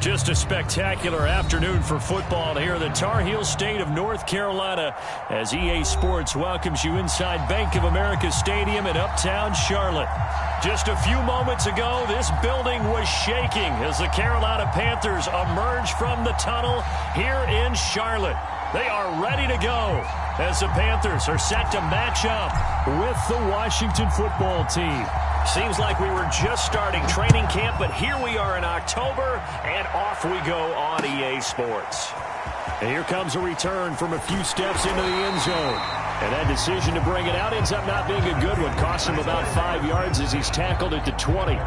Just a spectacular afternoon for football here in the Tar Heel state of North Carolina as EA Sports welcomes you inside Bank of America Stadium in uptown Charlotte. Just a few moments ago, this building was shaking as the Carolina Panthers emerged from the tunnel here in Charlotte. They are ready to go as the Panthers are set to match up with the Washington football team. Seems like we were just starting training camp, but here we are in October, and off we go on EA Sports. And here comes a return from a few steps into the end zone. And that decision to bring it out ends up not being a good one. Costs him about 5 yards as he's tackled at the 20.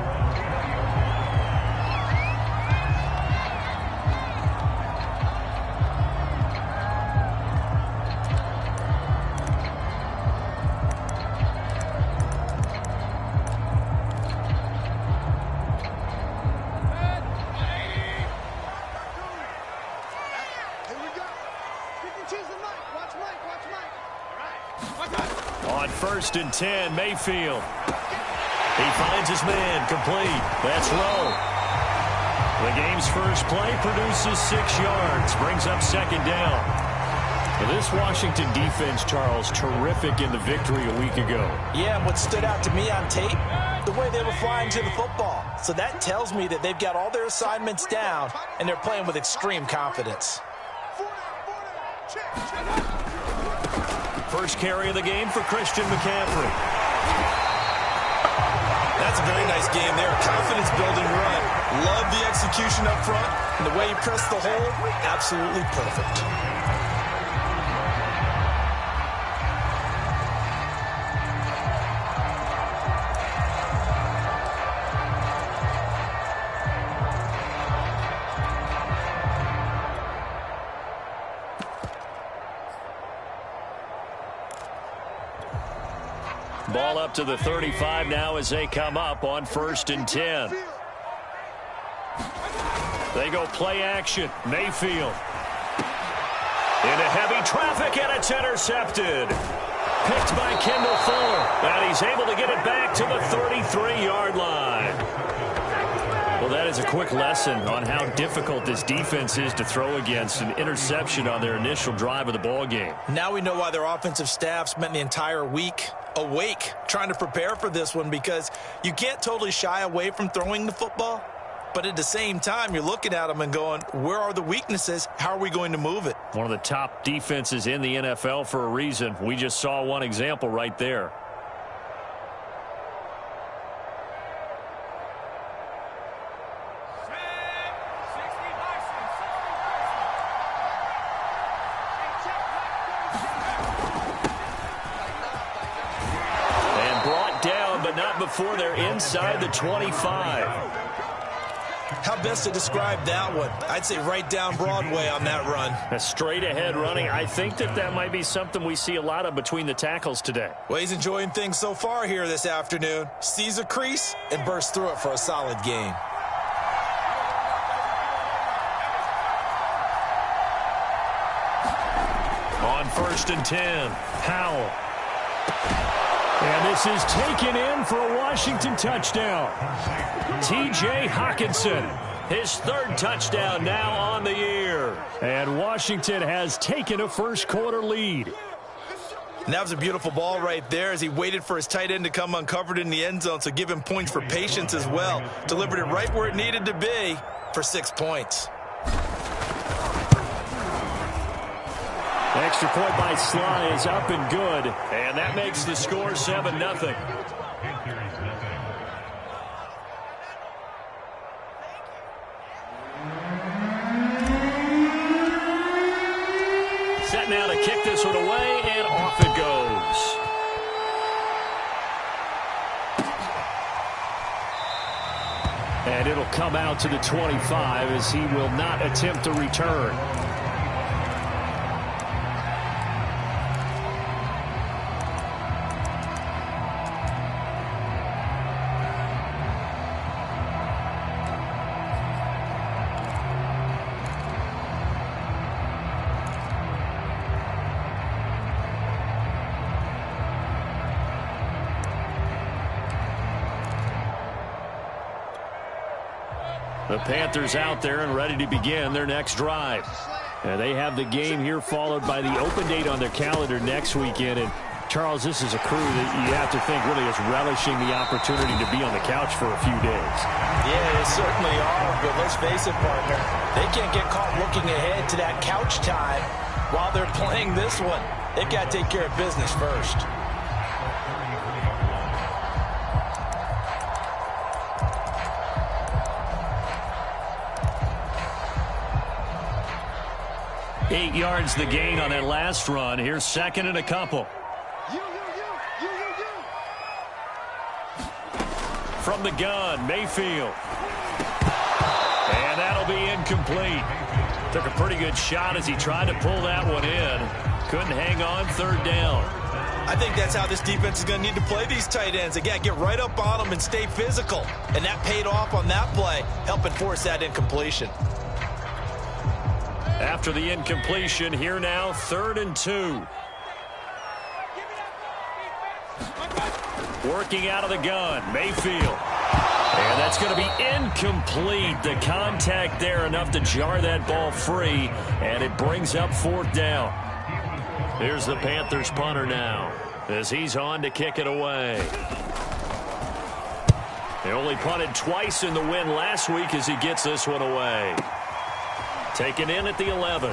On 1st and 10, Mayfield. He finds his man, complete. That's Rowe. The game's first play produces 6 yards, brings up 2nd down. Well, this Washington defense, Charles, terrific in the victory a week ago. Yeah, and what stood out to me on tape, the way they were flying to the football. So that tells me that they've got all their assignments down, and they're playing with extreme confidence. First carry of the game for Christian McCaffrey. That's a very nice game there. Confidence-building run. Love the execution up front. And the way he pressed the hole, absolutely perfect. Ball up to the 35 now as they come up on 1st and 10. They go play action. Mayfield. Into heavy traffic, and it's intercepted. Picked by Kendall Fuller. And he's able to get it back to the 33-yard line. Well, that is a quick lesson on how difficult this defense is to throw against. An interception on their initial drive of the ball game. Now we know why their offensive staff spent the entire week awake trying to prepare for this one, because you can't totally shy away from throwing the football, but at the same time you're looking at them and going, where are the weaknesses? How are we going to move it? One of the top defenses in the NFL for a reason. We just saw one example right there. Before they're inside the 25. How best to describe that one? I'd say right down Broadway on that run. A straight ahead running. I think that might be something we see a lot of between the tackles today. Well, he's enjoying things so far here this afternoon. Sees a crease and bursts through it for a solid gain. On 1st and 10, Howell. And this is taken in for a Washington touchdown. T.J. Hockenson, his 3rd touchdown now on the year. And Washington has taken a first-quarter lead. And that was a beautiful ball right there as he waited for his tight end to come uncovered in the end zone, so give him points for patience as well. Delivered it right where it needed to be for 6 points. Extra point by Sly is up and good, and that makes the score 7-0. Set now to kick this one away, and off it goes. And it'll come out to the 25 as he will not attempt to return. The Panthers out there and ready to begin their next drive. And they have the game here followed by the open date on their calendar next weekend. And Charles, this is a crew that you have to think really is relishing the opportunity to be on the couch for a few days. Yeah, they certainly are. But let's face it, partner, they can't get caught looking ahead to that couch time while they're playing this one. They've got to take care of business first. Eight yards the gain on that last run. Here's second and a couple. From the gun, Mayfield. And that'll be incomplete. Took a pretty good shot as he tried to pull that one in. Couldn't hang on, third down. I think that's how this defense is going to need to play these tight ends. They got to get right up on them and stay physical. And that paid off on that play, helping force that incompletion. After the incompletion, here now, 3rd and 2. Working out of the gun, Mayfield. And that's going to be incomplete. The contact there enough to jar that ball free, and it brings up 4th down. Here's the Panthers punter now as he's on to kick it away. He only punted twice in the win last week as he gets this one away. Taken in at the 11.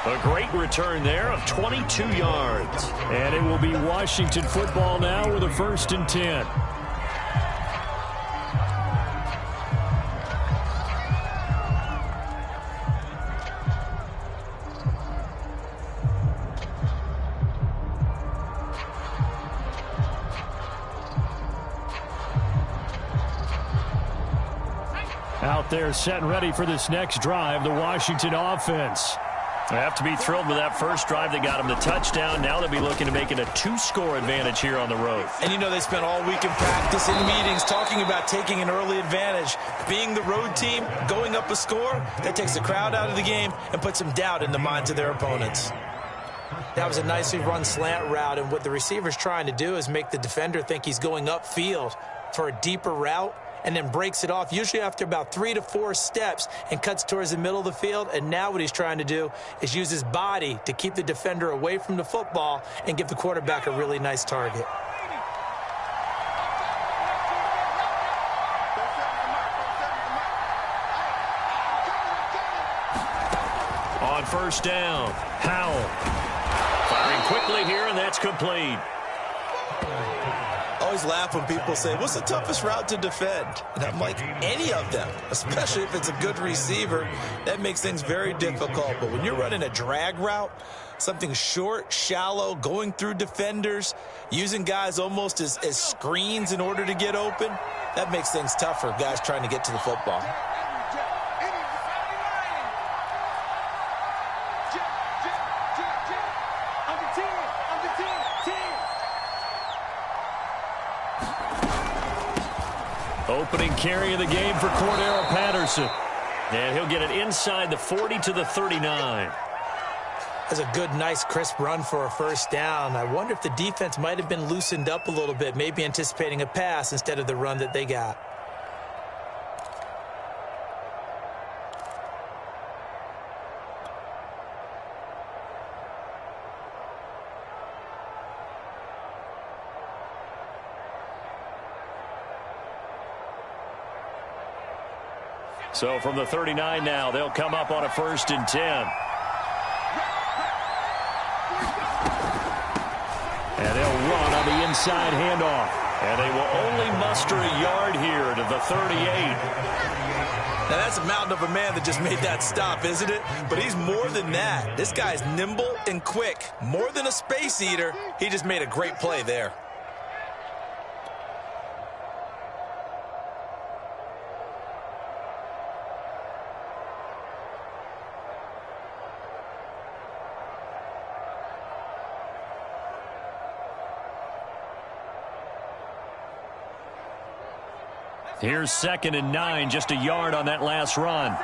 A great return there of 22 yards. And it will be Washington football now with a 1st and 10. Out there set and ready for this next drive, the Washington offense. They have to be thrilled with that first drive that got them the touchdown. Now they'll be looking to make it a 2-score advantage here on the road. And you know they spent all week in practice, in meetings, talking about taking an early advantage. Being the road team, going up a score, that takes the crowd out of the game and puts some doubt in the minds of their opponents. That was a nicely run slant route, and what the receiver's trying to do is make the defender think he's going upfield for a deeper route, and then breaks it off, usually after about 3 to 4 steps, and cuts towards the middle of the field. And now what he's trying to do is use his body to keep the defender away from the football and give the quarterback a really nice target. On 1st down, Howell. Firing quickly here, and that's complete. I always laugh when people say, what's the toughest route to defend? And I'm like, any of them, especially if it's a good receiver. That makes things very difficult. But when you're running a drag route, something short, shallow, going through defenders, using guys almost as screens in order to get open, that makes things tough for guys trying to get to the football. Opening carry of the game for Cordero Patterson. And he'll get it inside the 40 to the 39. That's a good, nice, crisp run for a 1st down. I wonder if the defense might have been loosened up a little bit, maybe anticipating a pass instead of the run that they got. So from the 39 now, they'll come up on a 1st and 10. And they'll run on the inside handoff. And they will only muster a yard here to the 38. Now that's a mountain of a man that just made that stop, isn't it? But he's more than that. This guy's nimble and quick. More than a space eater, he just made a great play there. Here's 2nd and 9, just a yard on that last run.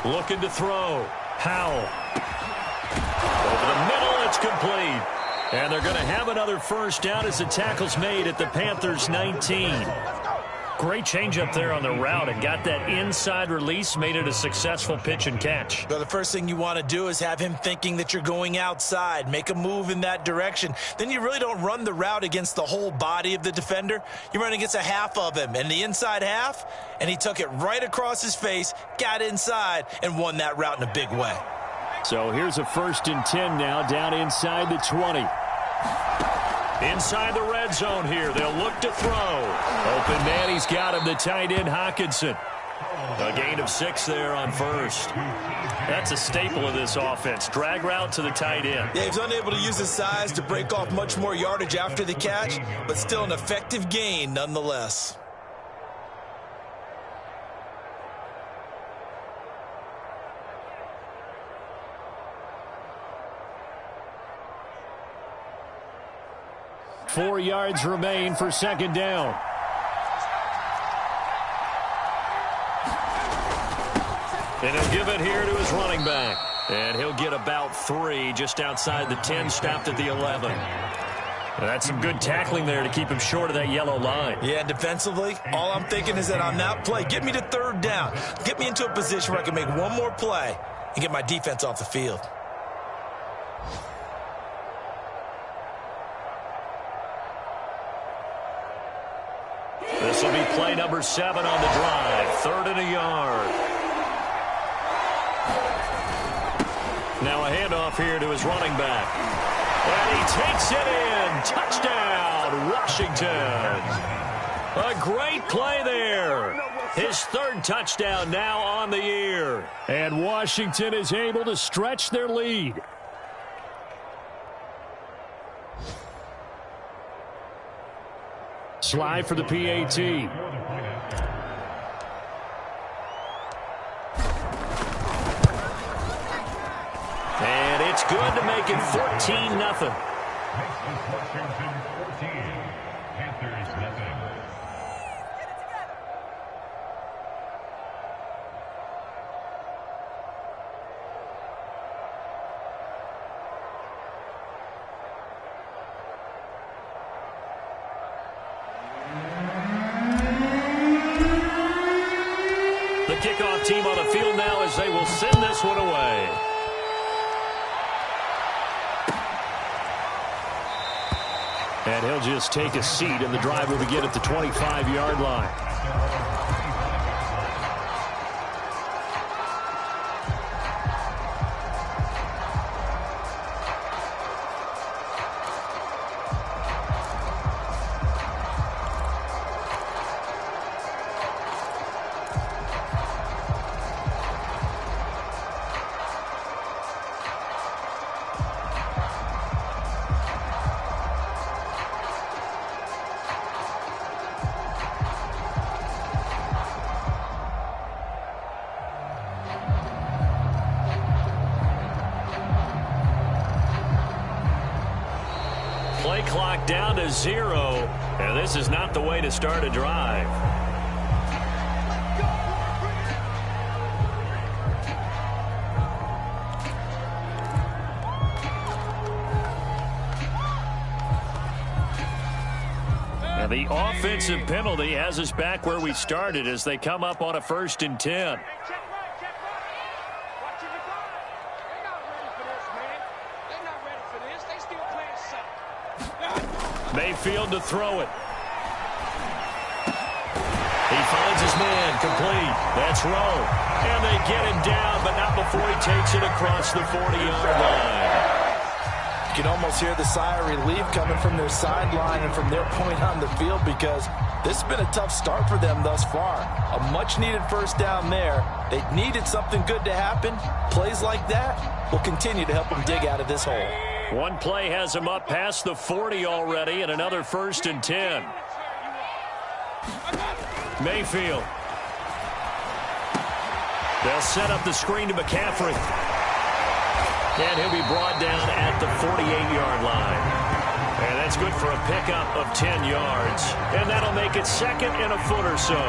Looking to throw. Howell. Over the middle, it's complete. And they're going to have another first down as the tackle's made at the Panthers' 19. Great change up there on the route and got that inside release, made it a successful pitch and catch. Well, the first thing you want to do is have him thinking that you're going outside, make a move in that direction. Then you really don't run the route against the whole body of the defender. You run against a half of him, and the inside half, and he took it right across his face, got inside, and won that route in a big way. So here's a 1st and 10 now, down inside the 20. Inside the red zone here. They'll look to throw. Open man, he's got him, the tight end, Hockenson. A gain of 6 there on first. That's a staple of this offense. Drag route to the tight end. Yeah, he's unable to use his size to break off much more yardage after the catch, but still an effective gain nonetheless. Four yards remain for second down. And he'll give it here to his running back. And he'll get about 3 just outside the 10, stopped at the 11. And that's some good tackling there to keep him short of that yellow line. Yeah, defensively, all I'm thinking is that on that play, get me to 3rd down. Get me into a position where I can make one more play and get my defense off the field. This will be play number 7 on the drive. 3rd and a yard. Now a handoff here to his running back. And he takes it in. Touchdown, Washington. A great play there. His 3rd touchdown now on the year. And Washington is able to stretch their lead. Slide for the PAT. And it's good to make it 14-0. Kickoff team on the field now as they will send this one away. And he'll just take a seat, and the drive will begin at the 25-yard line. Play clock down to 0, and this is not the way to start a drive. And the offensive penalty has us back where we started as they come up on a 1st and 10. Mayfield to throw it. He finds his man, complete. That's Rowe. And they get him down, but not before he takes it across the 40-yard line. You can almost hear the sigh of relief coming from their sideline and from their point on the field, because this has been a tough start for them thus far. A much-needed first down there. They needed something good to happen. Plays like that will continue to help them dig out of this hole. One play has him up past the 40 already, and another 1st and 10. Mayfield. They'll set up the screen to McCaffrey. And he'll be brought down at the 48-yard line. And that's good for a pickup of 10 yards. And that'll make it 2nd and a foot or so.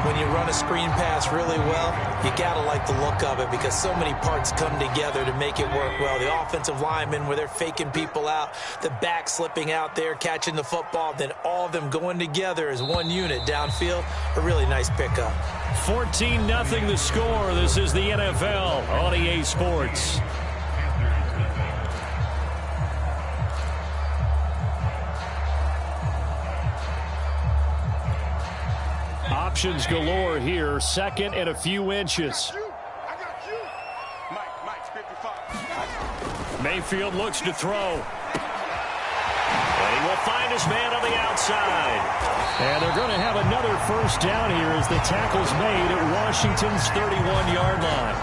When you run a screen pass really well, you got to like the look of it because so many parts come together to make it work well. The offensive linemen, where they're faking people out, the back slipping out there, catching the football, then all of them going together as one unit downfield. A really nice pickup. 14-0 the score. This is the NFL on EA Sports. Options galore here. 2nd and a few inches. Mayfield looks to throw. And he will find his man on the outside. And they're going to have another first down here as the tackle's made at Washington's 31-yard line.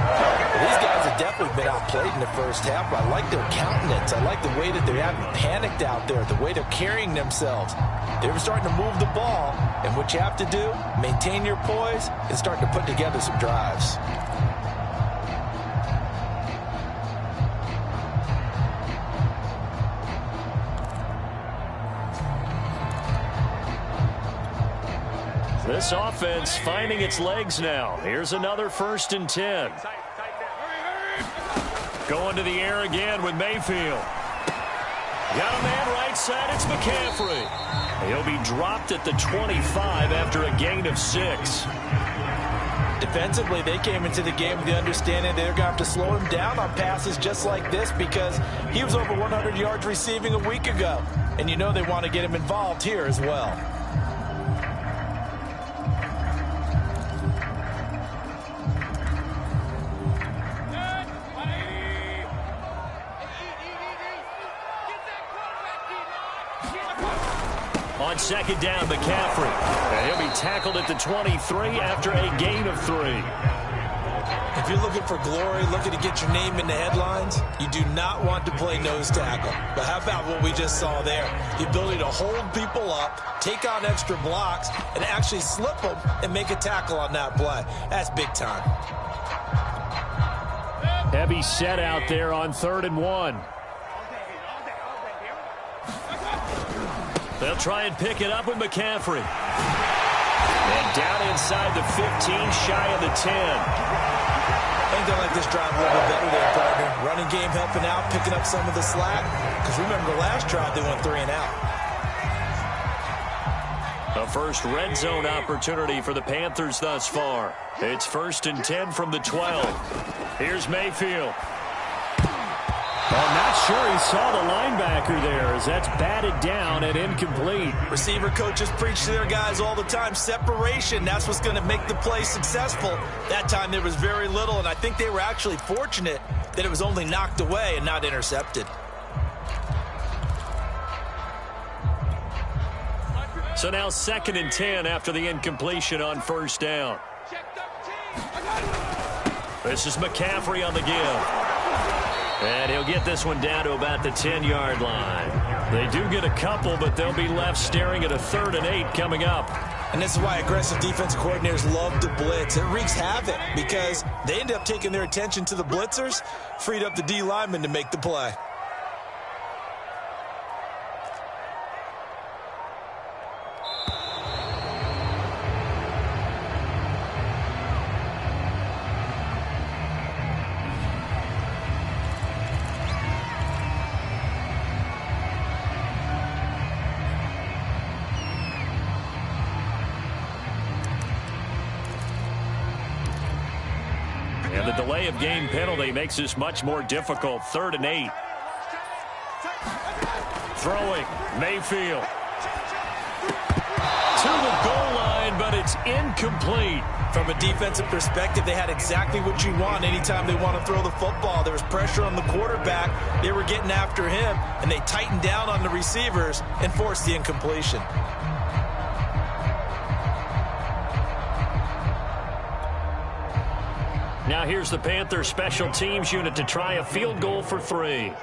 These guys have definitely been outplayed in the first half, but I like their countenance. I like the way that they haven't panicked out there, the way they're carrying themselves. They're starting to move the ball, and what you have to do, maintain your poise and start to put together some drives. This offense finding its legs now. Here's another 1st and 10. Going to the air again with Mayfield. Got a man right side. It's McCaffrey. He'll be dropped at the 25 after a gain of 6. Defensively, they came into the game with the understanding they're going to have to slow him down on passes just like this because he was over 100 yards receiving a week ago. And you know they want to get him involved here as well. On 2nd down, McCaffrey. And he'll be tackled at the 23 after a gain of 3. If you're looking for glory, looking to get your name in the headlines, you do not want to play nose tackle. But how about what we just saw there? The ability to hold people up, take on extra blocks, and actually slip them and make a tackle on that play. That's big time. Heavy set out there on 3rd and 1. They'll try and pick it up with McCaffrey. And down inside the 15, shy of the 10. I think they like this drive a little bit better there, partner. Running game helping out, picking up some of the slack. Because remember, the last drive they went 3 and out. A first red zone opportunity for the Panthers thus far. It's 1st and 10 from the 12. Here's Mayfield. I'm not sure he saw the linebacker there as that's batted down and incomplete. Receiver coaches preach to their guys all the time. Separation, that's what's going to make the play successful. That time there was very little, and I think they were actually fortunate that it was only knocked away and not intercepted. So now 2nd and 10 after the incompletion on 1st down. This is McCaffrey on the give. And he'll get this one down to about the 10-yard line. They do get a couple, but they'll be left staring at a 3rd and 8 coming up. And this is why aggressive defensive coordinators love to blitz. It wreaks havoc because they end up taking their attention to the blitzers, freed up the D lineman to make the play. And the delay of game penalty makes this much more difficult. 3rd and 8. Throwing, Mayfield. To the goal line, but it's incomplete. From a defensive perspective, they had exactly what you want anytime they want to throw the football. There was pressure on the quarterback. They were getting after him, and they tightened down on the receivers and forced the incompletion. Now here's the Panthers special teams unit to try a field goal for 3.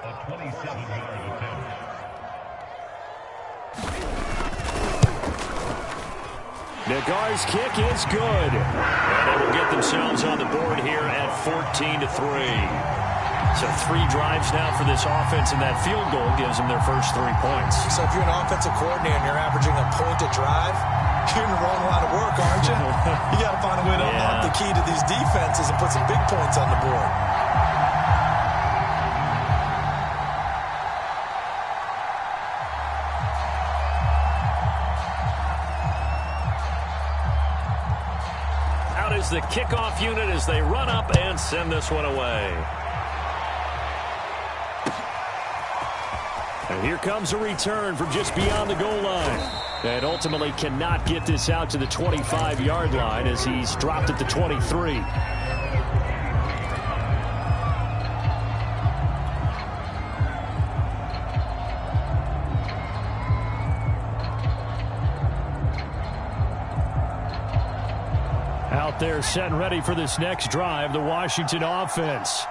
Nagar's kick is good. And they will get themselves on the board here at 14-3. So 3 drives now for this offense, and that field goal gives them their first 3 points. So if you're an offensive coordinator and you're averaging a point a drive, you're in the wrong line of work, aren't you? You got to find a way to unlock the key to these defenses and put some big points on the board. Out is the kickoff unit as they run up and send this one away. And here comes a return from just beyond the goal line. And ultimately cannot get this out to the 25-yard line as he's dropped at the 23. Out there set and ready for this next drive, the Washington offense.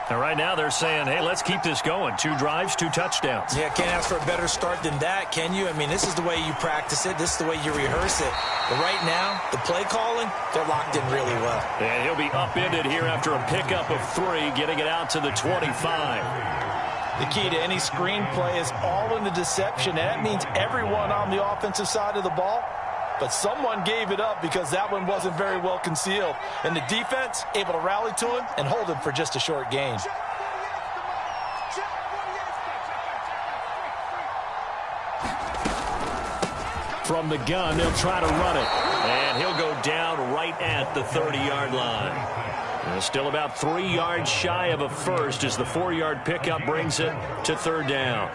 And right now they're saying, hey, let's keep this going. 2 drives, 2 touchdowns. Yeah, can't ask for a better start than that, can you? I mean, this is the way you practice it. This is the way you rehearse it. But right now, the play calling, they're locked in really well. And he'll be upended here after a pickup of 3, getting it out to the 25. The key to any screenplay is all in the deception. And that means everyone on the offensive side of the ball. But someone gave it up because that one wasn't very well concealed. And the defense able to rally to him and hold him for just a short gain. From the gun, they'll try to run it. And he'll go down right at the 30-yard line. And still about 3 yards shy of a first as the 4-yard pickup brings it to 3rd down.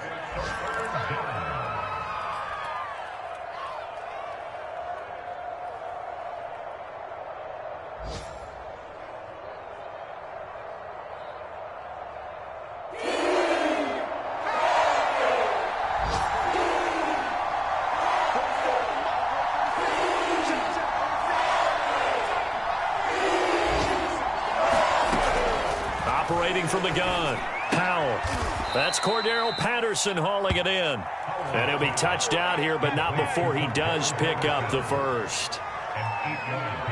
From the gun, Powell. That's Cordero Patterson hauling it in. And he'll be touched out here, but not before he does pick up the first.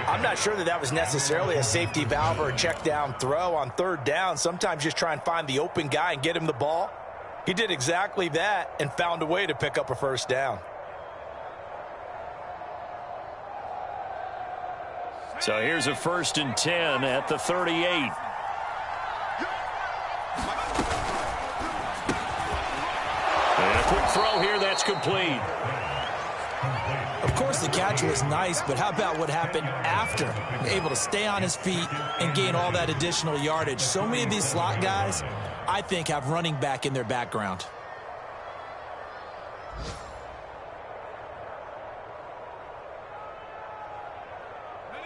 I'm not sure that was necessarily a safety valve or a check down throw on 3rd down. Sometimes just try and find the open guy and get him the ball. He did exactly that and found a way to pick up a 1st down. So here's a 1st and 10 at the 38. And a quick throw here, that's complete. Of course, the catch was nice, but how about what happened after? Able to stay on his feet and gain all that additional yardage. So many of these slot guys, I think, have running back in their background.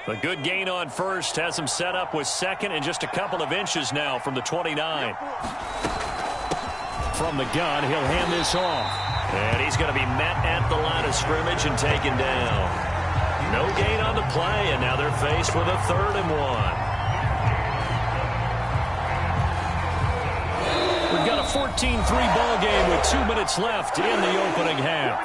A good gain on 1st has him set up with 2nd and just a couple of inches now from the 29. From the gun, he'll hand this off. And he's going to be met at the line of scrimmage and taken down. No gain on the play, and now they're faced with a 3rd and 1. We've got a 14-3 ball game with 2 minutes left in the opening half.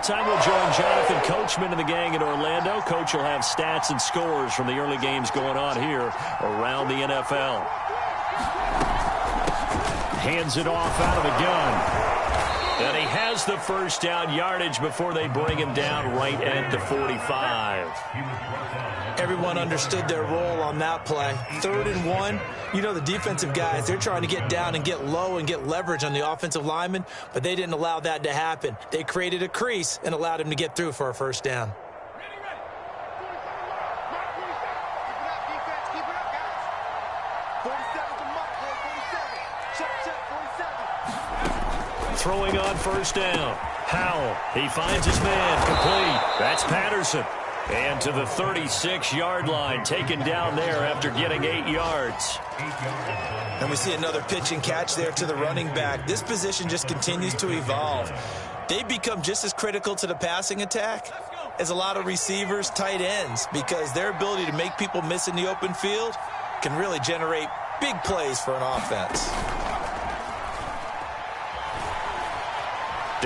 We'll join Jonathan Coachman and the gang in Orlando. Coach will have stats and scores from the early games going on here around the NFL. Hands it off out of the gun. And he has the 1st down yardage before they bring him down right at the 45. Everyone understood their role on that play. 3rd and 1. You know, the defensive guys, they're trying to get down and get low and get leverage on the offensive lineman, but they didn't allow that to happen. They created a crease and allowed him to get through for a 1st down. Throwing on 1st down. Powell, he finds his man, complete. That's Patterson. And to the 36-yard line, taken down there after getting 8 yards. And we see another pitch and catch there to the running back. This position just continues to evolve. They become just as critical to the passing attack as a lot of receivers, tight ends, because their ability to make people miss in the open field can really generate big plays for an offense.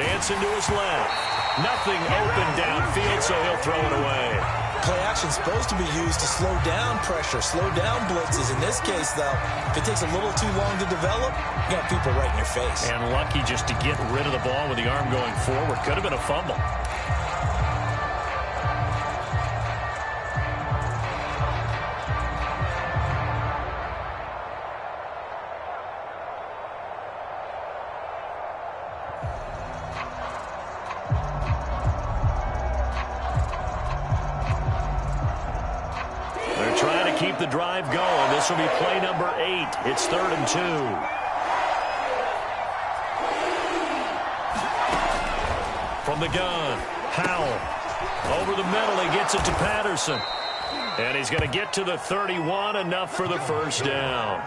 Dancing to his left. Nothing open downfield, so he'll throw it away. Play action supposed to be used to slow down pressure, slow down blitzes. In this case, though, if it takes a little too long to develop, you got people right in your face. And lucky just to get rid of the ball with the arm going forward. Could have been a fumble. Keep the drive going. This will be play number 8. It's 3rd and 2. From the gun, Howell. Over the middle, he gets it to Patterson. And he's going to get to the 31, enough for the first down.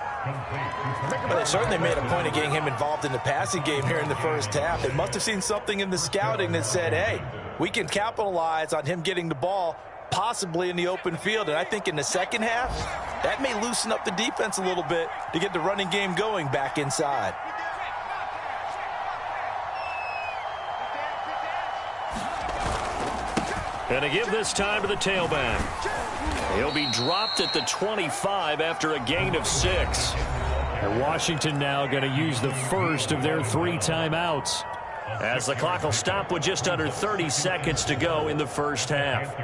Well, they certainly made a point of getting him involved in the passing game here in the first half. They must have seen something in the scouting that said, hey, we can capitalize on him getting the ball possibly in the open field. And I think in the second half, that may loosen up the defense a little bit to get the running game going back inside. And to give this time to the tailback. He'll be dropped at the 25 after a gain of 6. And Washington now going to use the first of their 3 timeouts, as the clock will stop with just under 30 seconds to go in the first half.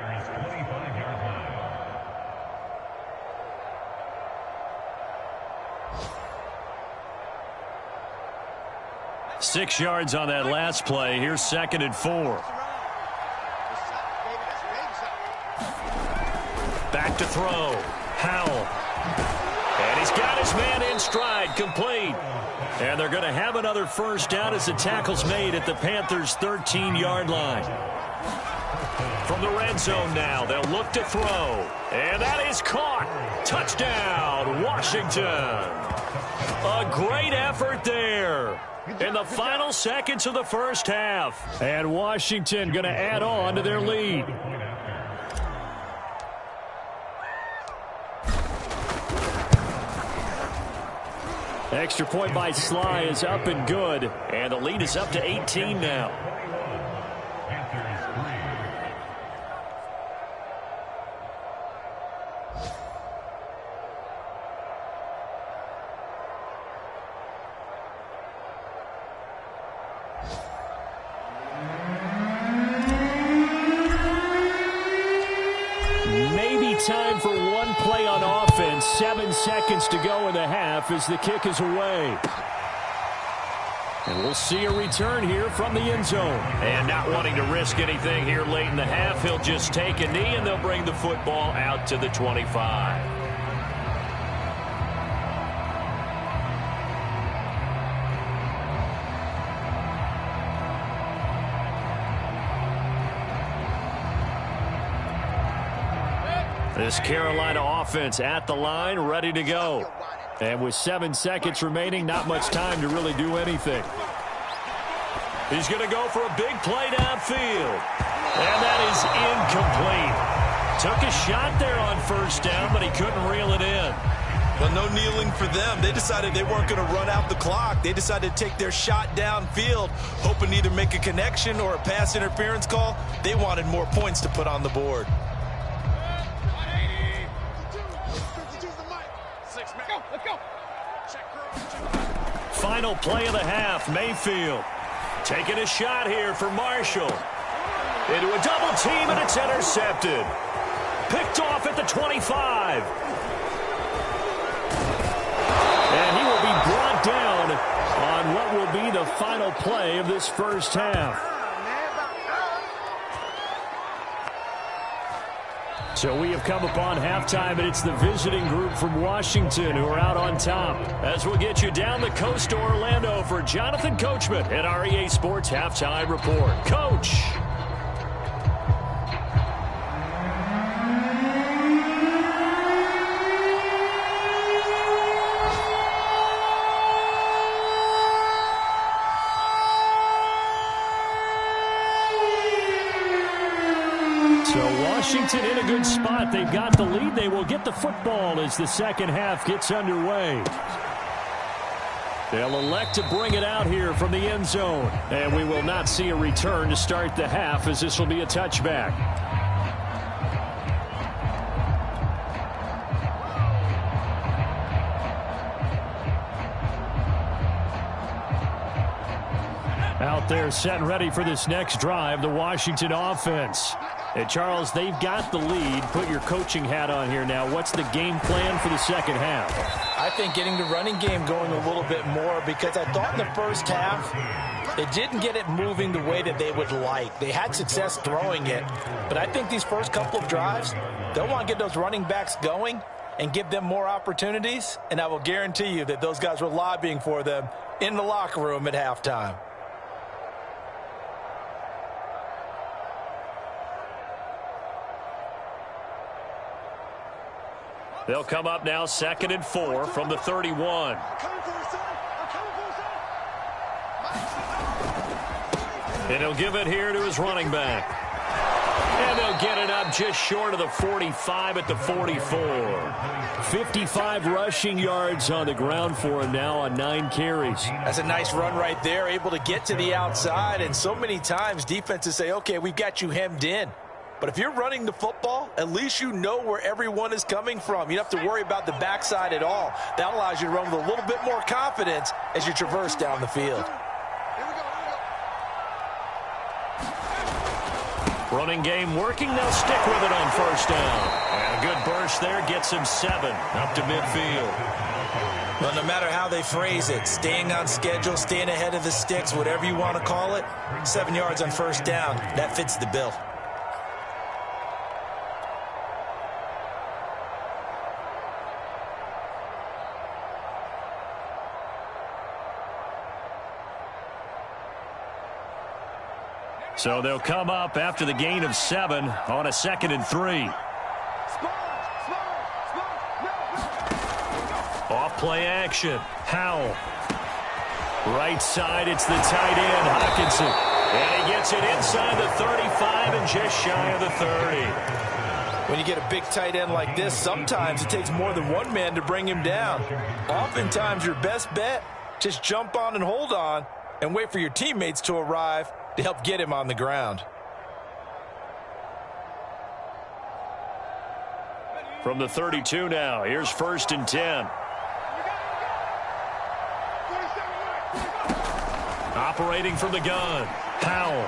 6 yards on that last play. Here's 2nd and 4. Back to throw. Howell. And he's got his man in stride. Complete. And they're going to have another first down as the tackle's made at the Panthers' 13-yard line. From the red zone now, they'll look to throw. And that is caught. Touchdown, Washington. A great effort there in the final seconds of the first half. And Washington going to add on to their lead. Extra point by Sly is up and good. And the lead is up to 18 now. Time for one play on offense. 7 seconds to go in the half as the kick is away. And we'll see a return here from the end zone. And not wanting to risk anything here late in the half, he'll just take a knee and they'll bring the football out to the 25. This Carolina offense at the line, ready to go. And with 7 seconds remaining, not much time to really do anything. He's going to go for a big play downfield. And that is incomplete. Took a shot there on first down, but he couldn't reel it in. Well, no kneeling for them. They decided they weren't going to run out the clock. They decided to take their shot downfield, hoping to either make a connection or a pass interference call. They wanted more points to put on the board. Final play of the half, Mayfield taking a shot here for Marshall. Into a double team, and it's intercepted. Picked off at the 25. And he will be brought down on what will be the final play of this first half. So we have come upon halftime, and it's the visiting group from Washington who are out on top. As we'll get you down the coast to Orlando for Jonathan Coachman at our EA Sports Halftime Report. Coach. Washington in a good spot. They've got the lead. They will get the football as the second half gets underway. They'll elect to bring it out here from the end zone. And we will not see a return to start the half, as this will be a touchback. Out there set and ready for this next drive, the Washington offense. And Charles, they've got the lead. Put your coaching hat on here now. What's the game plan for the second half? I think getting the running game going a little bit more, because I thought in the first half they didn't get it moving the way that they would like. They had success throwing it, but I think these first couple of drives, they'll want to get those running backs going and give them more opportunities, and I will guarantee you that those guys were lobbying for them in the locker room at halftime. They'll come up now 2nd and 4 from the 31. And he'll give it here to his running back. And they'll get it up just short of the 45 at the 44. 55 rushing yards on the ground for him now on 9 carries. That's a nice run right there, able to get to the outside. And so many times defenses say, okay, we've got you hemmed in. But if you're running the football, at least you know where everyone is coming from. You don't have to worry about the backside at all. That allows you to run with a little bit more confidence as you traverse down the field. Running game working. They'll stick with it on first down. And a good burst there gets him 7 up to midfield. Well, no matter how they phrase it, staying on schedule, staying ahead of the sticks, whatever you want to call it, 7 yards on first down, that fits the bill. So they'll come up after the gain of 7 on a 2nd and 3. Off play action. Howell. Right side, it's the tight end, Hockenson. And he gets it inside the 35 and just shy of the 30. When you get a big tight end like this, sometimes it takes more than one man to bring him down. Oftentimes, your best bet, just jump on and hold on and wait for your teammates to arrive to help get him on the ground. From the 32 now, here's 1st and 10. Operating from the gun, Howell.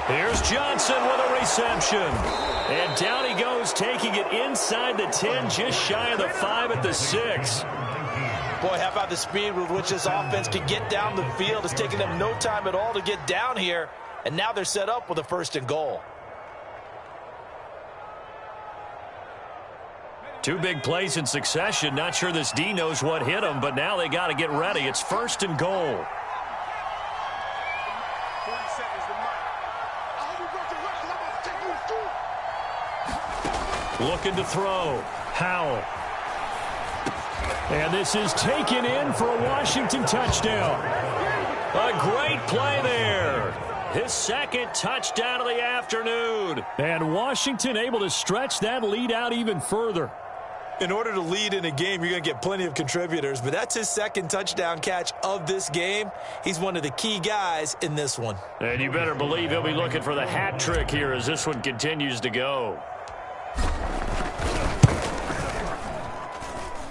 Here's Johnson with a reception. And down he goes, taking it inside the 10, just shy of the 5 at the 6. Boy, how about the speed with which this offense can get down the field? It's taking them no time at all to get down here. And now they're set up with a 1st and goal. 2 big plays in succession. Not sure this D knows what hit him, but now they got to get ready. It's 1st and goal. Looking to throw. Howell. And this is taken in for a Washington touchdown. A great play there. His 2nd touchdown of the afternoon. And Washington able to stretch that lead out even further. In order to lead in a game, you're going to get plenty of contributors, but that's his 2nd touchdown catch of this game. He's one of the key guys in this one. And you better believe he'll be looking for the hat trick here as this one continues to go.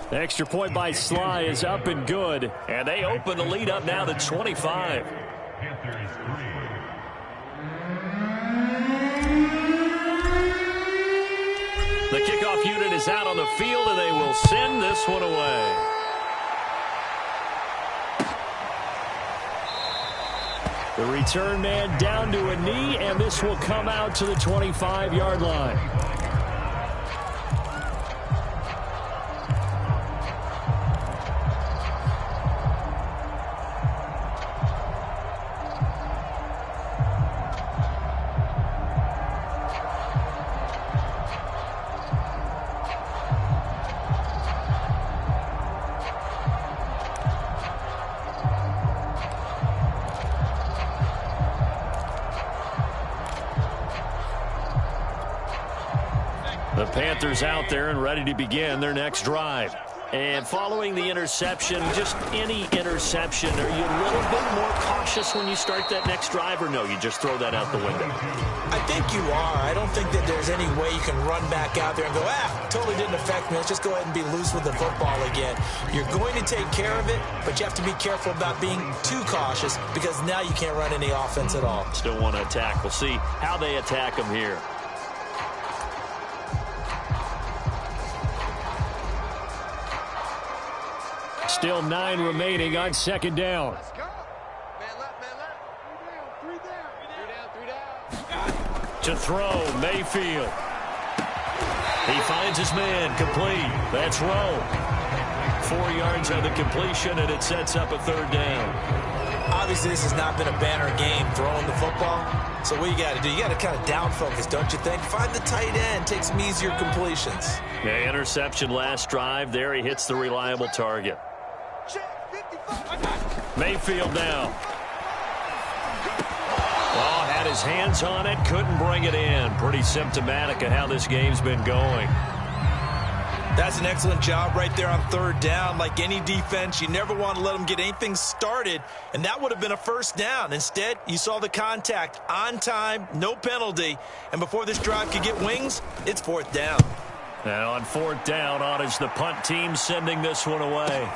The extra point by Sly is up and good, and they open the lead up now to 25. The kickoff unit is out on the field, and they will send this one away. The return man down to a knee, and this will come out to the 25-yard line. The Panthers out there and ready to begin their next drive. And following the interception, just any interception, are you a little bit more cautious when you start that next drive, or no, you just throw that out the window? I think you are. I don't think that there's any way you can run back out there and go, totally didn't affect me. Let's just go ahead and be loose with the football again. You're going to take care of it, but you have to be careful about being too cautious because now you can't run any offense at all. Still want to attack. We'll see how they attack them here. Still 9 remaining on second down. Let's go. Man left, man left. 3 down. 3 down. To throw, Mayfield. He finds his man, complete. That's Rowe. 4 yards on the completion, and it sets up a 3rd down. Obviously, this has not been a banner game throwing the football. So what you got to do, you got to kind of down focus, don't you think? Find the tight end, take some easier completions. Yeah, interception last drive. There he hits the reliable target. Mayfield now. Oh, had his hands on it, couldn't bring it in. Pretty symptomatic of how this game's been going. That's an excellent job right there on 3rd down. Like any defense, you never want to let them get anything started, and that would have been a 1st down. Instead, you saw the contact on time, no penalty, and before this drive could get wings, it's 4th down. And on 4th down, on is the punt team sending this one away.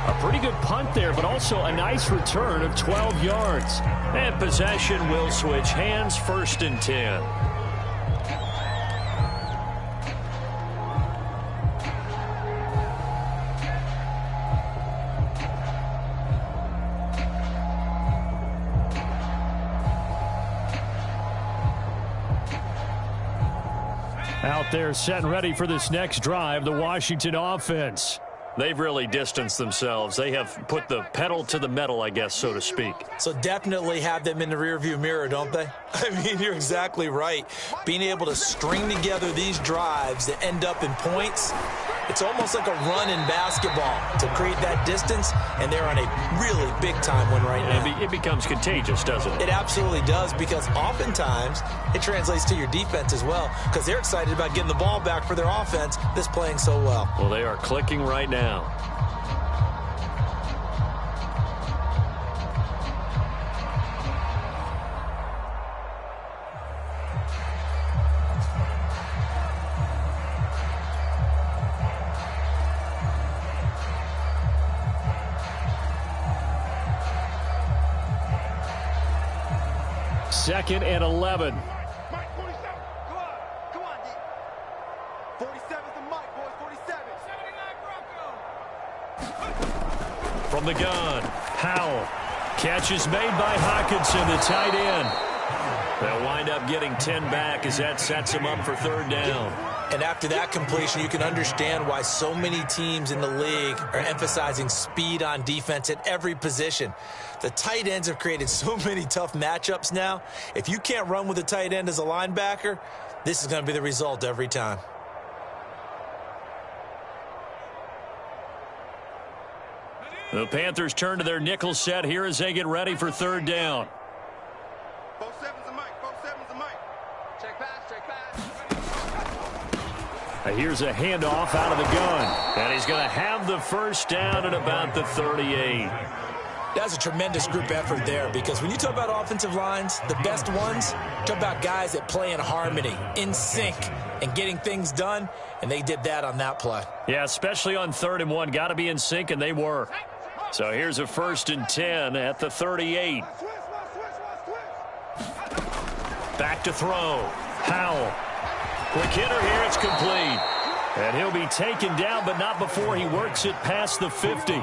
A pretty good punt there, but also a nice return of 12 yards. And possession will switch hands, 1st and 10. Out there set and ready for this next drive, the Washington offense. They've really distanced themselves. They have put the pedal to the metal, I guess, so to speak. So definitely have them in the rearview mirror, don't they? I mean, you're exactly right. Being able to string together these drives that end up in points, it's almost like a run in basketball to create that distance, and they're on a really big-time one right now. It becomes contagious, doesn't it? It absolutely does, because oftentimes it translates to your defense as well, because they're excited about getting the ball back for their offense that's playing so well. Well, they are clicking right now. Second and 11. Mike, 47. Come on, D. 47's the Mike, boys. 47. 79 Bronco. From the gun, Howell. Catch is made by Hockenson, the tight end. They'll wind up getting 10 back as that sets them up for 3rd down. And after that completion, you can understand why so many teams in the league are emphasizing speed on defense at every position. The tight ends have created so many tough matchups now. If you can't run with a tight end as a linebacker, this is going to be the result every time. The Panthers turn to their nickel set here as they get ready for 3rd down. 47's the Mike. 47's the Mike. Check pass, check pass. Here's a handoff out of the gun. And he's going to have the 1st down at about the 38. That's a tremendous group effort there, because when you talk about offensive lines, the best ones, talk about guys that play in harmony, in sync, and getting things done, and they did that on that play. Yeah, especially on 3rd and 1. Got to be in sync, and they were. So here's a 1st and 10 at the 38. Back to throw. Howell. Quick hitter here. It's complete. And he'll be taken down, but not before he works it past the 50.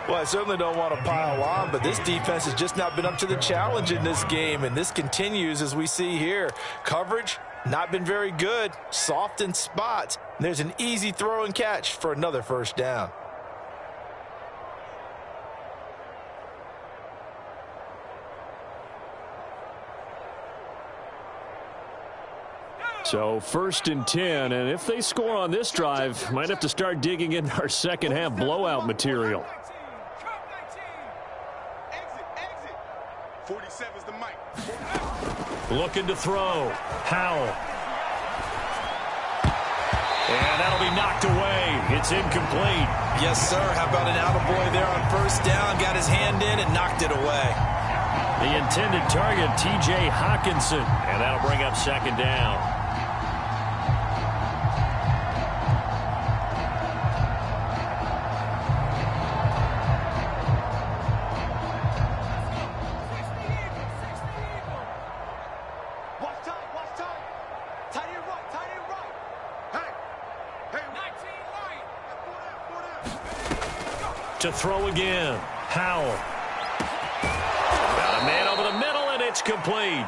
Well, I certainly don't want to pile on, but this defense has just not been up to the challenge in this game, and this continues as we see here. Coverage, not been very good. Soft in spots. And there's an easy throw and catch for another 1st down. So 1st and 10, and if they score on this drive, might have to start digging into our second half blowout material. 47's the Mike. Looking to throw. Howell. And that'll be knocked away. It's incomplete. Yes, sir. How about an attaboy there on first down? Got his hand in and knocked it away. The intended target, T.J. Hawkinson. And that'll bring up second down. To throw again. Howell. Got a man over the middle, and it's complete.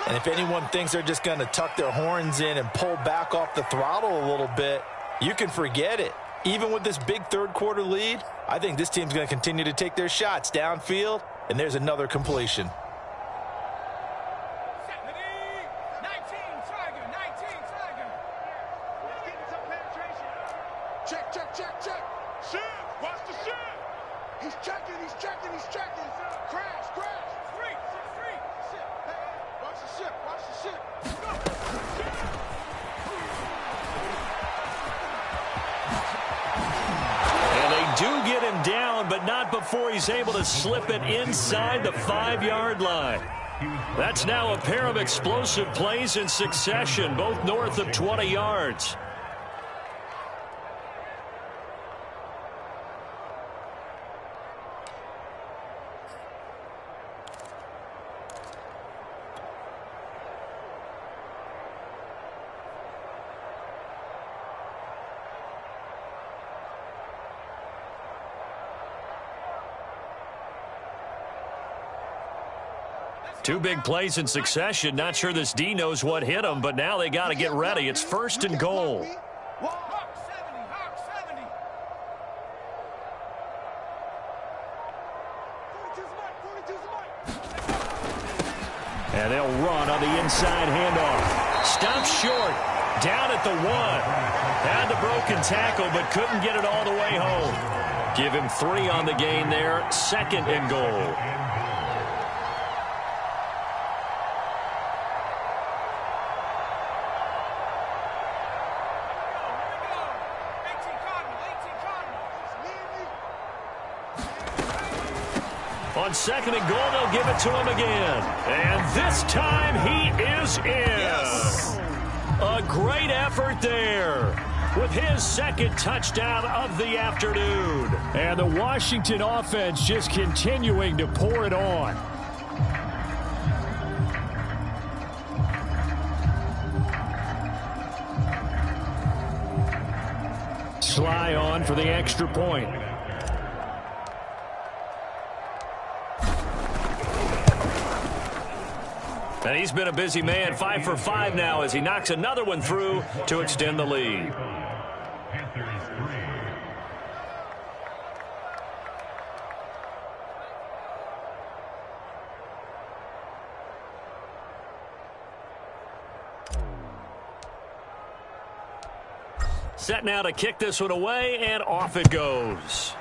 And if anyone thinks they're just going to tuck their horns in and pull back off the throttle a little bit, you can forget it. Even with this big third-quarter lead, I think this team's going to continue to take their shots downfield, and there's another completion. Before he's able to slip it inside the 5-yard line. That's now a pair of explosive plays in succession, both north of 20 yards. Two big plays in succession. Not sure this D knows what hit him, but now they got to get ready. It's first and goal. And they'll run on the inside handoff. Stopped short. Down at the 1. Had the broken tackle, but couldn't get it all the way home. Give him 3 on the gain there. Second and goal. On second and goal, they'll give it to him again. And this time he is in. Yes. A great effort there with his second touchdown of the afternoon. And the Washington offense just continuing to pour it on. Sly on for the extra point. And he's been a busy man, 5 for 5 now as he knocks another one through to extend the lead. Set now to kick this one away, and off it goes.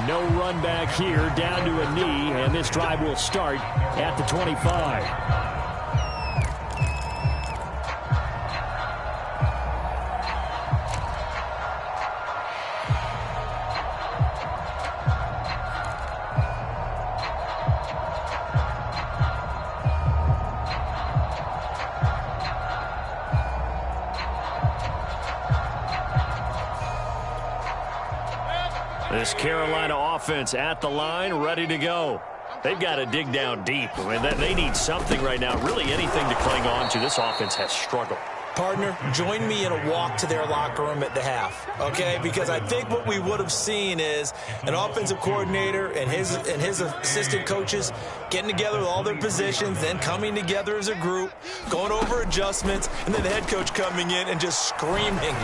No run back here, down to a knee, and this drive will start at the 25. This Carolina offense at the line, ready to go. They've got to dig down deep. I mean, they need something right now, really anything to cling on to. This offense has struggled. Partner, join me in a walk to their locker room at the half, okay? Because I think what we would have seen is an offensive coordinator and his assistant coaches getting together with all their positions, then coming together as a group, going over adjustments, and then the head coach coming in and just screaming,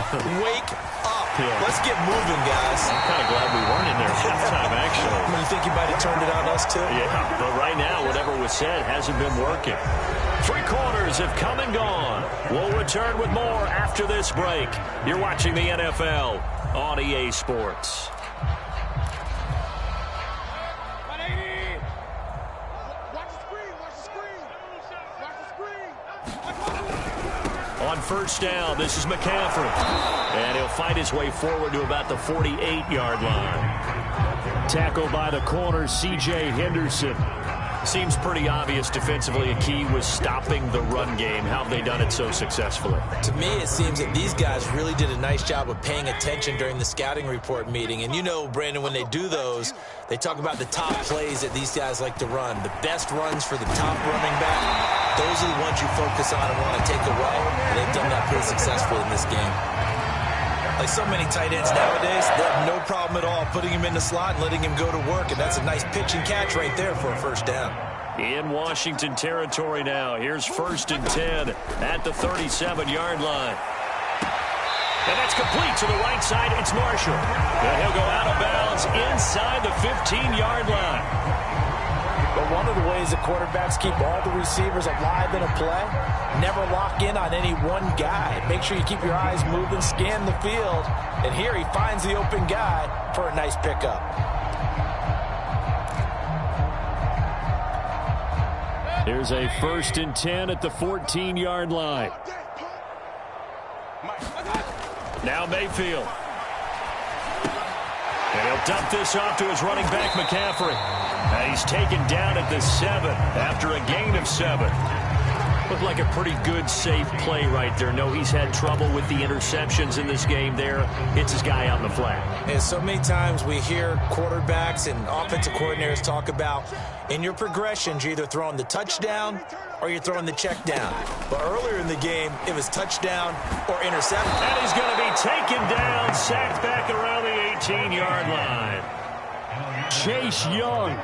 wake up. Yeah. Let's get moving, guys. I'm kind of glad we weren't in there at halftime, actually. You think you might have turned it on us, too? Yeah, but right now, whatever was said hasn't been working. 3 quarters have come and gone. We'll return with more after this break. You're watching the NFL on EA Sports. Watch the screen, watch the screen. On first down, this is McCaffrey. And he'll fight his way forward to about the 48-yard line. Tackled by the corner, C.J. Henderson. Seems pretty obvious defensively. A key was stopping the run game. How have they done it so successfully? To me, it seems that these guys really did a nice job of paying attention during the scouting report meeting. And you know, Brandon, when they do those, they talk about the top plays that these guys like to run. The best runs for the top running back. Those are the ones you focus on and want to take away. And they've done that pretty successfully in this game. Like so many tight ends nowadays, they have no problem at all putting him in the slot and letting him go to work. And that's a nice pitch and catch right there for a first down. In Washington territory now. Here's 1st and 10 at the 37-yard line. And that's complete to the right side. It's Marshall. And he'll go out of bounds inside the 15-yard line. But one of the ways the quarterbacks keep all the receivers alive in a play, never lock in on any one guy. Make sure you keep your eyes moving, scan the field. And here he finds the open guy for a nice pickup. Here's a 1st and 10 at the 14-yard line. Now Mayfield. And he'll dump this off to his running back, McCaffrey. And he's taken down at the 7 after a gain of 7. Looked like a pretty good, safe play right there. No, he's had trouble with the interceptions in this game there. Hits his guy out in the flat. And so many times we hear quarterbacks and offensive coordinators talk about in your progressions, you're either throwing the touchdown or you're throwing the check down. But earlier in the game, it was touchdown or interception. And he's going to be taken down, sacked back around the 18-yard line. Chase Young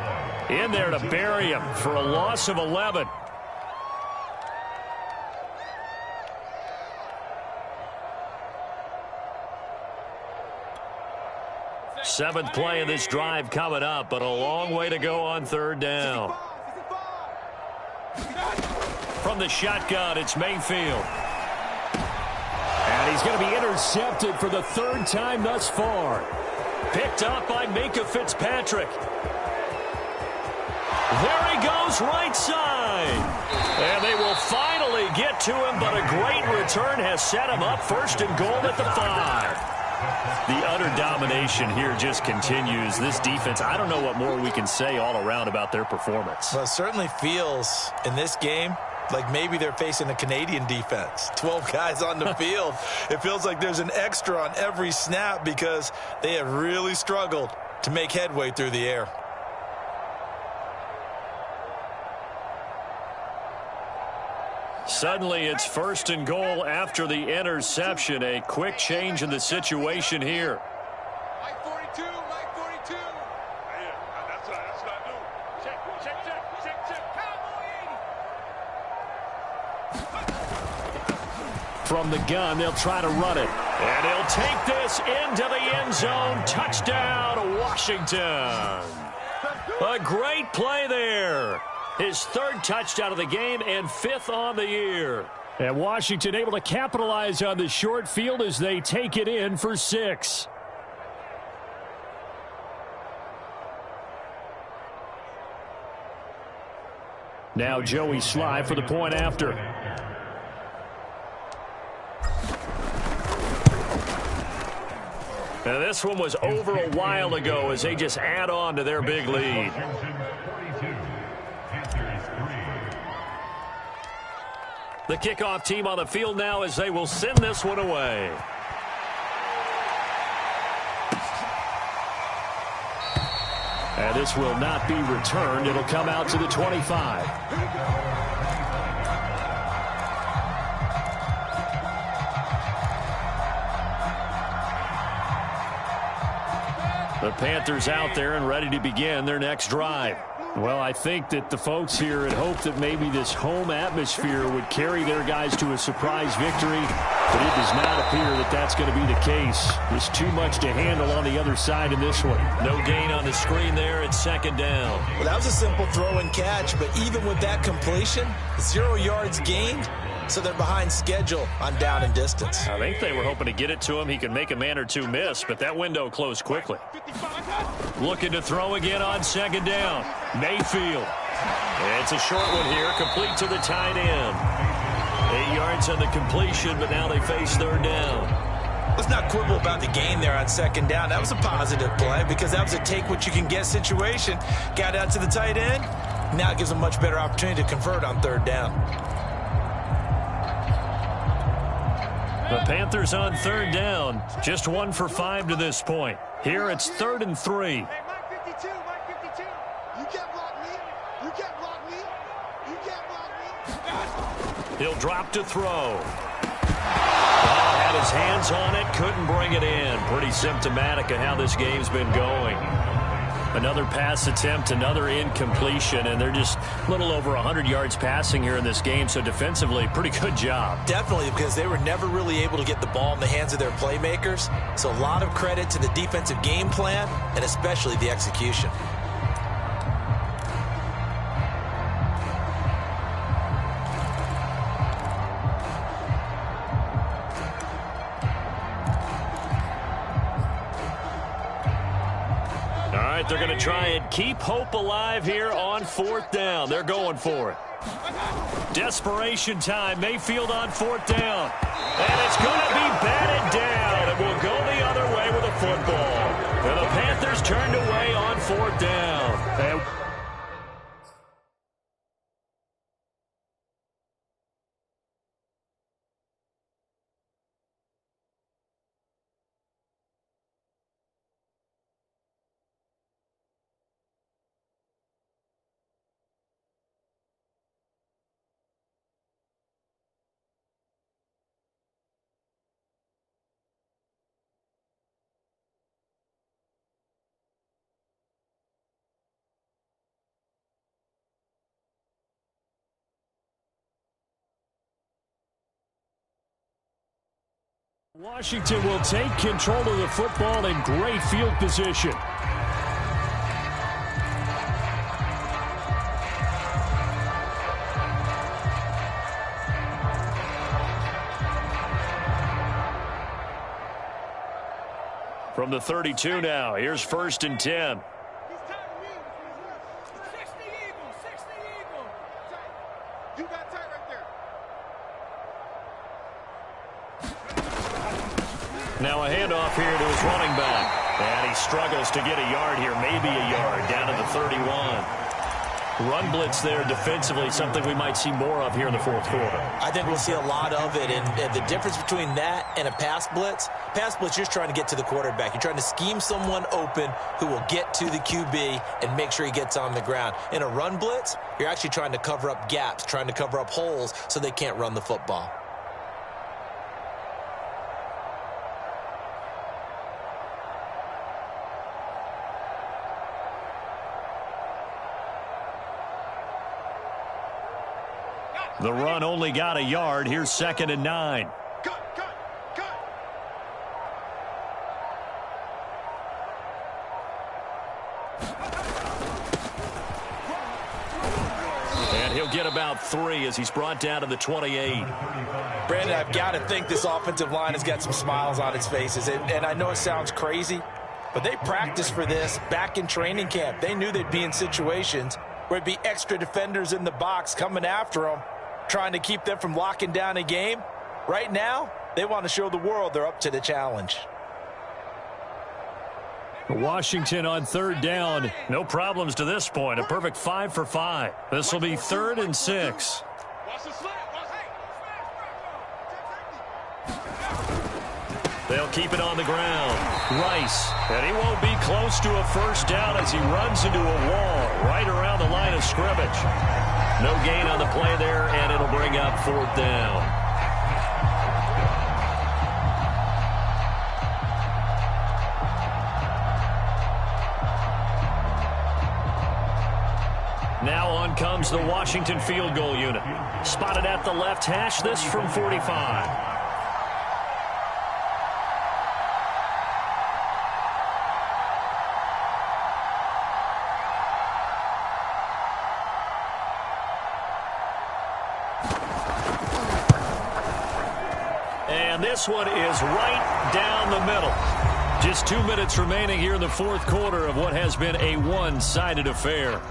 in there to bury him for a loss of 11. Seventh play of this drive coming up, but a long way to go on 3rd down. From the shotgun, it's Mayfield. And he's going to be intercepted for the 3rd time thus far. Picked up by Minka Fitzpatrick. There he goes, right side. And they will finally get to him, but a great return has set him up 1st and goal at the 5. The utter domination here just continues. This defense, I don't know what more we can say all around about their performance. Well, it certainly feels in this game like maybe they're facing a Canadian defense. 12 guys on the field. It feels like there's an extra on every snap because they have really struggled to make headway through the air. Suddenly it's 1st and goal after the interception. A quick change in the situation here. Mike 42, Mike 42. Yeah, that's what I do. Check. Cowboy 80. From the gun, they'll try to run it. And he'll take this into the end zone. Touchdown, Washington. A great play there. His 3rd touchdown of the game and 5th on the year. And Washington able to capitalize on the short field as they take it in for 6. Now Joey Sly for the point after. Now this one was over a while ago as they just add on to their big lead. The kickoff team on the field now as they will send this one away. And this will not be returned. It'll come out to the 25. The Panthers out there and ready to begin their next drive. Well, I think that the folks here had hoped that maybe this home atmosphere would carry their guys to a surprise victory, but it does not appear that that's going to be the case. There's too much to handle on the other side in this one. No gain on the screen there. It's 2nd down. Well, that was a simple throw and catch, but even with that completion, 0 yards gained, so they're behind schedule on down and distance. I think they were hoping to get it to him. He could make a man or two miss, but that window closed quickly. Looking to throw again on 2nd down. Mayfield. It's a short one here, complete to the tight end. 8 yards yards on the completion, but now they face third down. Let's not quibble about the gain there on second down. That was a positive play because that was a take-what-you-can-get situation. Got out to the tight end. Now it gives them a much better opportunity to convert on third down. The Panthers on third down. Just 1 for 5 to this point. Here it's 3rd and 3. Hey, Mike 52, Mike 52. You can't block me. You can't block me. You can't block me. He'll drop to throw. Had his hands on it, couldn't bring it in. Pretty symptomatic of how this game's been going. Another pass attempt, another incompletion, and they're just a little over 100 yards passing here in this game, so defensively, pretty good job. Definitely, because they were never really able to get the ball in the hands of their playmakers. So a lot of credit to the defensive game plan, and especially the execution. They're going to try and keep hope alive here on 4th down. They're going for it. Desperation time. Mayfield on 4th down. And it's going to be batted down. It will go the other way with a football. And the Panthers turned away on 4th down. Washington will take control of the football in great field position. From the 32 now, here's 1st and 10. Now a handoff here to his running back. And he struggles to get a yard here, maybe a yard, down to the 31. Run blitz there defensively, something we might see more of here in the 4th quarter. I think we'll see a lot of it, and the difference between that and a pass blitz, you're just trying to get to the quarterback. You're trying to scheme someone open who will get to the QB and make sure he gets on the ground. In a run blitz, you're actually trying to cover up gaps, trying to cover up holes so they can't run the football. The run only got a yard. Here's 2nd and 9. And he'll get about 3 as he's brought down to the 28. Brandon, I've got to think this offensive line has got some smiles on its faces. And I know it sounds crazy, but they practiced for this back in training camp. They knew they'd be in situations where it'd be extra defenders in the box coming after them, trying to keep them from locking down a game. Right now, they want to show the world they're up to the challenge. Washington on 3rd down. No problems to this point. A perfect 5 for 5. This will be 3rd and 6. They'll keep it on the ground. Rice, and he won't be close to a 1st down as he runs into a wall right around the line of scrimmage. No gain on the play there, and it'll bring up 4th down. Now on comes the Washington field goal unit. Spotted at the left hash, this from 45. And this one is right down the middle. Just 2 minutes remaining here in the 4th quarter of what has been a one-sided affair.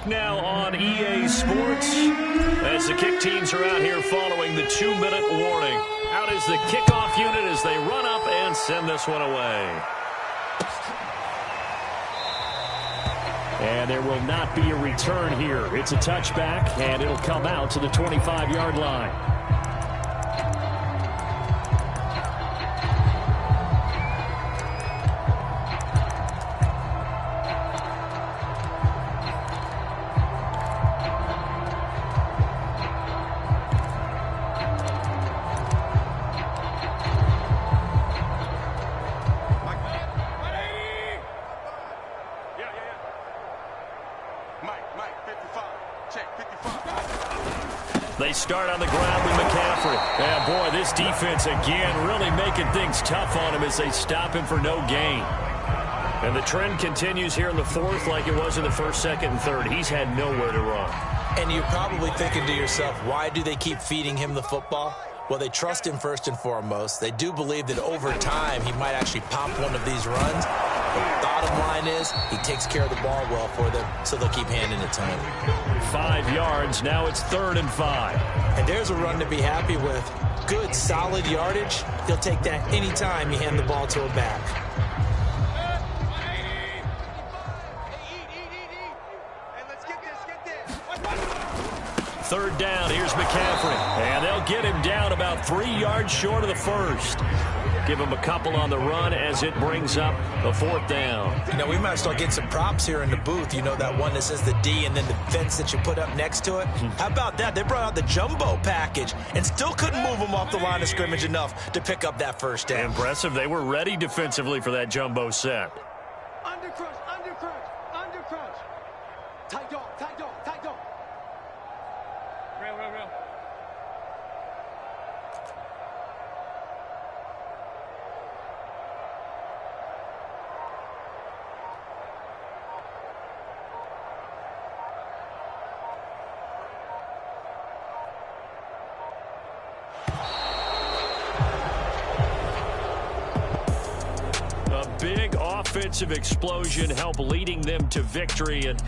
back now on EA Sports as the kick teams are out here following the 2-minute warning. Out is the kickoff unit as they run up and send this one away. And there will not be a return here. It's a touchback, and it'll come out to the 25-yard line. They start on the ground with McCaffrey. And boy, this defense again really making things tough on him as they stop him for no gain. And the trend continues here in the fourth like it was in the first, second, and third. He's had nowhere to run. And you're probably thinking to yourself, why do they keep feeding him the football? Well, they trust him first and foremost. They do believe that over time he might actually pop one of these runs. The bottom line is he takes care of the ball well for them, so they'll keep handing it to him. 5 yards. Now it's 3rd and 5. And there's a run to be happy with. Good, solid yardage. He'll take that anytime you hand the ball to a back. Third down, here's McCaffrey. And they'll get him down about 3 yards short of the first. Give him a couple on the run as it brings up a 4th down. You know, we might start getting some props here in the booth. You know, that one that says the D and then the fence that you put up next to it? How about that? They brought out the jumbo package and still couldn't move them off the line of scrimmage enough to pick up that first down. Impressive. They were ready defensively for that jumbo set. Under crunch, under crunch, under crunch. Tight dog, tight dog, tight dog. Real. Big offensive explosion help leading them to victory, and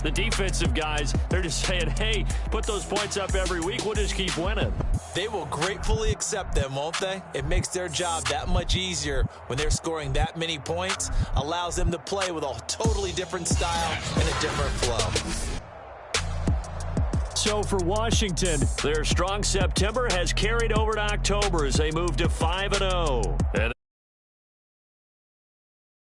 the defensive guys, they're just saying, hey, put those points up every week, we'll just keep winning. They will gratefully accept them, won't they? It makes their job that much easier when they're scoring that many points, allows them to play with a totally different style and a different flow. So for Washington, their strong September has carried over to October as they move to 5-0. And